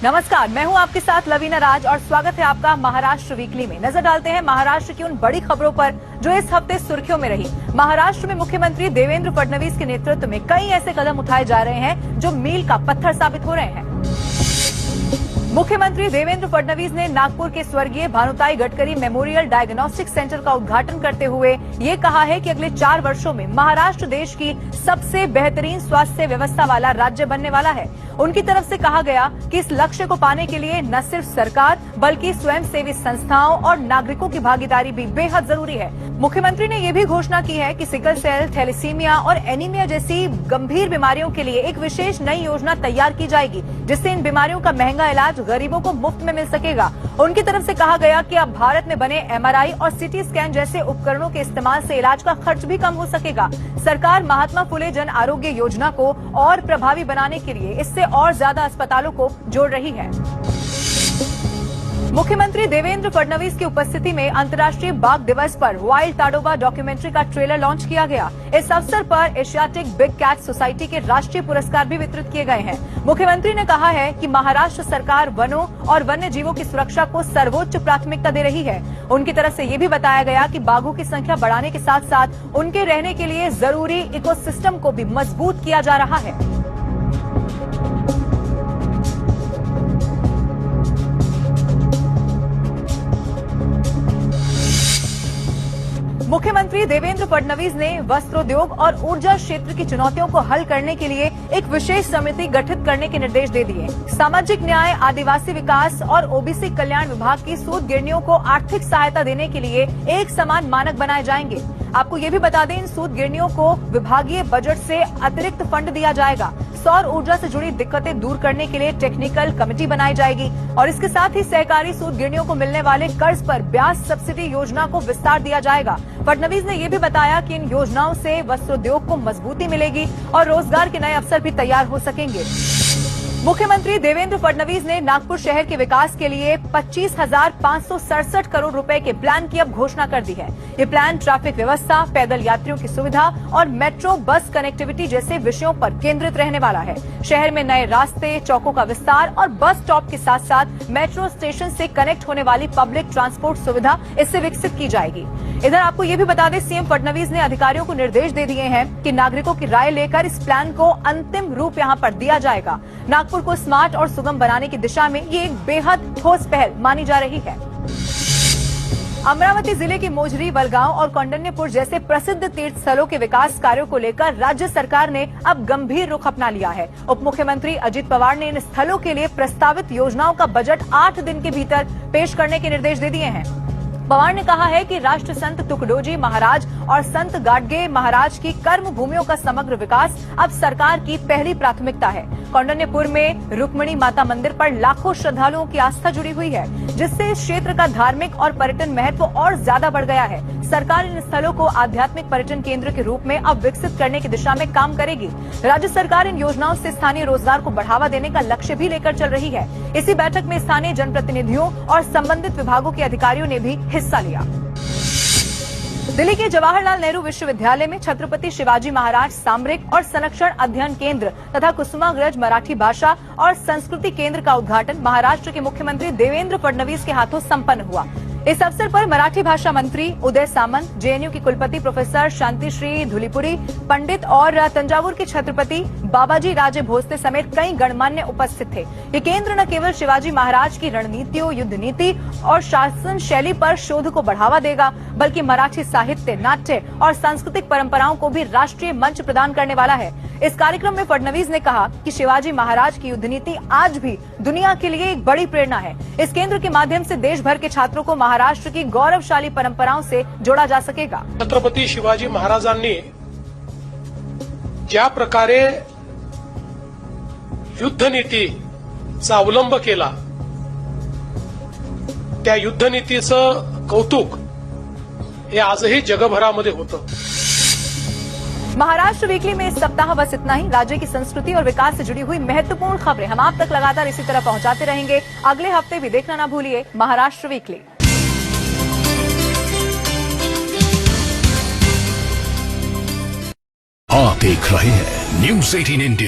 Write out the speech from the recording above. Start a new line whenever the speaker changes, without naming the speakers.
नमस्कार, मैं हूं आपके साथ लवीना राज और स्वागत है आपका महाराष्ट्र वीकली में। नजर डालते हैं महाराष्ट्र की उन बड़ी खबरों पर जो इस हफ्ते सुर्खियों में रही। महाराष्ट्र में मुख्यमंत्री देवेंद्र फडणवीस के नेतृत्व में कई ऐसे कदम उठाए जा रहे हैं जो मील का पत्थर साबित हो रहे हैं। मुख्यमंत्री देवेंद्र फडणवीस ने नागपुर के स्वर्गीय Bhanutai Gadkari memorial diagnostic centre का उद्घाटन करते हुए ये कहा है कि अगले 4 वर्षों में महाराष्ट्र देश की सबसे बेहतरीन स्वास्थ्य व्यवस्था वाला राज्य बनने वाला है। उनकी तरफ से कहा गया कि इस लक्ष्य को पाने के लिए न सिर्फ सरकार बल्कि स्वयंसेवी संस्थाओं और नागरिकों की भागीदारी भी बेहद जरूरी है। मुख्यमंत्री ने ये भी घोषणा की है कि सिकल सेल, थैलेसीमिया और एनीमिया जैसी गंभीर बीमारियों के लिए एक विशेष नई योजना तैयार की जाएगी, जिससे इन बीमारियों का महंगा इलाज गरीबों को मुफ्त में मिल सकेगा। उनकी तरफ से कहा गया कि अब भारत में बने एमआरआई और सीटी स्कैन जैसे उपकरणों के इस्तेमाल से इलाज का खर्च भी कम हो सकेगा। सरकार महात्मा फुले जन आरोग्य योजना को और प्रभावी बनाने के लिए इससे और ज्यादा अस्पतालों को जोड़ रही है। मुख्यमंत्री देवेंद्र फडणवीस की उपस्थिति में अंतर्राष्ट्रीय बाघ दिवस पर वाइल्ड ताडोबा डॉक्यूमेंट्री का ट्रेलर लॉन्च किया गया। इस अवसर पर एशियाटिक बिग कैट सोसाइटी के राष्ट्रीय पुरस्कार भी वितरित किए गए हैं। मुख्यमंत्री ने कहा है कि महाराष्ट्र सरकार वनों और वन्य जीवों की सुरक्षा को सर्वोच्च प्राथमिकता दे रही है। उनकी तरफ से ये भी बताया गया कि बाघों की संख्या बढ़ाने के साथ साथ उनके रहने के लिए जरूरी इकोसिस्टम को भी मजबूत किया जा रहा है। मुख्यमंत्री देवेंद्र फडणवीस ने वस्त्रोद्योग और ऊर्जा क्षेत्र की चुनौतियों को हल करने के लिए एक विशेष समिति गठित करने के निर्देश दे दिए। सामाजिक न्याय, आदिवासी विकास और ओबीसी कल्याण विभाग की सूत गिरनियों को आर्थिक सहायता देने के लिए एक समान मानक बनाए जाएंगे। आपको ये भी बता दें, इन सूत गिरनियों को विभागीय बजट से अतिरिक्त फंड दिया जाएगा। सौर ऊर्जा से जुड़ी दिक्कतें दूर करने के लिए टेक्निकल कमेटी बनाई जाएगी और इसके साथ ही सहकारी सूत गिरनियों को मिलने वाले कर्ज पर ब्याज सब्सिडी योजना को विस्तार दिया जाएगा। फडणवीस ने यह भी बताया कि इन योजनाओं से वस्त्रोद्योग को मजबूती मिलेगी और रोजगार के नए अवसर भी तैयार हो सकेंगे। मुख्यमंत्री देवेंद्र फडणवीस ने नागपुर शहर के विकास के लिए 25,567 करोड़ रुपए के प्लान की अब घोषणा कर दी है। ये प्लान ट्रैफिक व्यवस्था, पैदल यात्रियों की सुविधा और मेट्रो बस कनेक्टिविटी जैसे विषयों पर केंद्रित रहने वाला है। शहर में नए रास्ते, चौकों का विस्तार और बस स्टॉप के साथ साथ मेट्रो स्टेशन से कनेक्ट होने वाली पब्लिक ट्रांसपोर्ट सुविधा इससे विकसित की जाएगी। इधर आपको ये भी बता दें, सीएम फडणवीस ने अधिकारियों को निर्देश दे दिए हैं कि नागरिकों की राय लेकर इस प्लान को अंतिम रूप यहां पर दिया जाएगा। नागपुर को स्मार्ट और सुगम बनाने की दिशा में ये एक बेहद ठोस पहल मानी जा रही है। अमरावती जिले की मोजरी, वलगांव और कौंडिन्यपुर जैसे प्रसिद्ध तीर्थ स्थलों के विकास कार्यों को लेकर राज्य सरकार ने अब गंभीर रुख अपना लिया है। उप मुख्यमंत्री अजित पवार ने इन स्थलों के लिए प्रस्तावित योजनाओं का बजट 8 दिन के भीतर पेश करने के निर्देश दे दिए हैं। पवार ने कहा है कि राष्ट्र संत तुकडोजी महाराज और संत गाडगे महाराज की कर्म भूमियों का समग्र विकास अब सरकार की पहली प्राथमिकता है। कौंडिन्यपुर में रुक्मिणी माता मंदिर पर लाखों श्रद्धालुओं की आस्था जुड़ी हुई है, जिससे इस क्षेत्र का धार्मिक और पर्यटन महत्व और ज्यादा बढ़ गया है। सरकार इन स्थलों को आध्यात्मिक पर्यटन केंद्र के रूप में अब विकसित करने की दिशा में काम करेगी। राज्य सरकार इन योजनाओं से स्थानीय रोजगार को बढ़ावा देने का लक्ष्य भी लेकर चल रही है। इसी बैठक में स्थानीय जनप्रतिनिधियों और संबंधित विभागों के अधिकारियों ने भी हिस्सा लिया। दिल्ली के जवाहरलाल नेहरू विश्वविद्यालय में छत्रपति शिवाजी महाराज सामरिक और संरक्षण अध्ययन केंद्र तथा कुसुमाग्रज मराठी भाषा और संस्कृति केंद्र का उद्घाटन महाराष्ट्र के मुख्यमंत्री देवेंद्र फडणवीस के हाथों संपन्न हुआ। इस अवसर पर मराठी भाषा मंत्री उदय सामंत, जेएनयू की कुलपति प्रोफेसर शांतिश्री धुलीपुरी पंडित और तंजावुर के छत्रपति बाबाजी राजे भोसले समेत कई गणमान्य उपस्थित थे। ये केंद्र न केवल शिवाजी महाराज की रणनीतियों, युद्ध नीति और शासन शैली पर शोध को बढ़ावा देगा, बल्कि मराठी साहित्य, नाट्य और सांस्कृतिक परंपराओं को भी राष्ट्रीय मंच प्रदान करने वाला है। इस कार्यक्रम में फडणवीस ने कहा कि शिवाजी महाराज की युद्ध नीति आज भी दुनिया के लिए एक बड़ी प्रेरणा है। इस केंद्र के माध्यम से देश भर के छात्रों को महाराष्ट्र की गौरवशाली परंपराओं से जोड़ा जा सकेगा।
छत्रपती शिवाजी महाराजांनी ज्या प्रकारे युद्धनीतीचा अवलंब केला, त्या युद्धनीतीचं कौतुक हे आजही जगभरामध्ये होतं।
महाराष्ट्र वीकली में इस सप्ताह बस इतना ही। राज्य की संस्कृति और विकास से जुड़ी हुई महत्वपूर्ण खबरें हम आप तक लगातार इसी तरह पहुंचाते रहेंगे। अगले हफ्ते भी देखना ना भूलिए महाराष्ट्र वीकली।
आप देख रहे हैं न्यूज़ 18 इंडिया।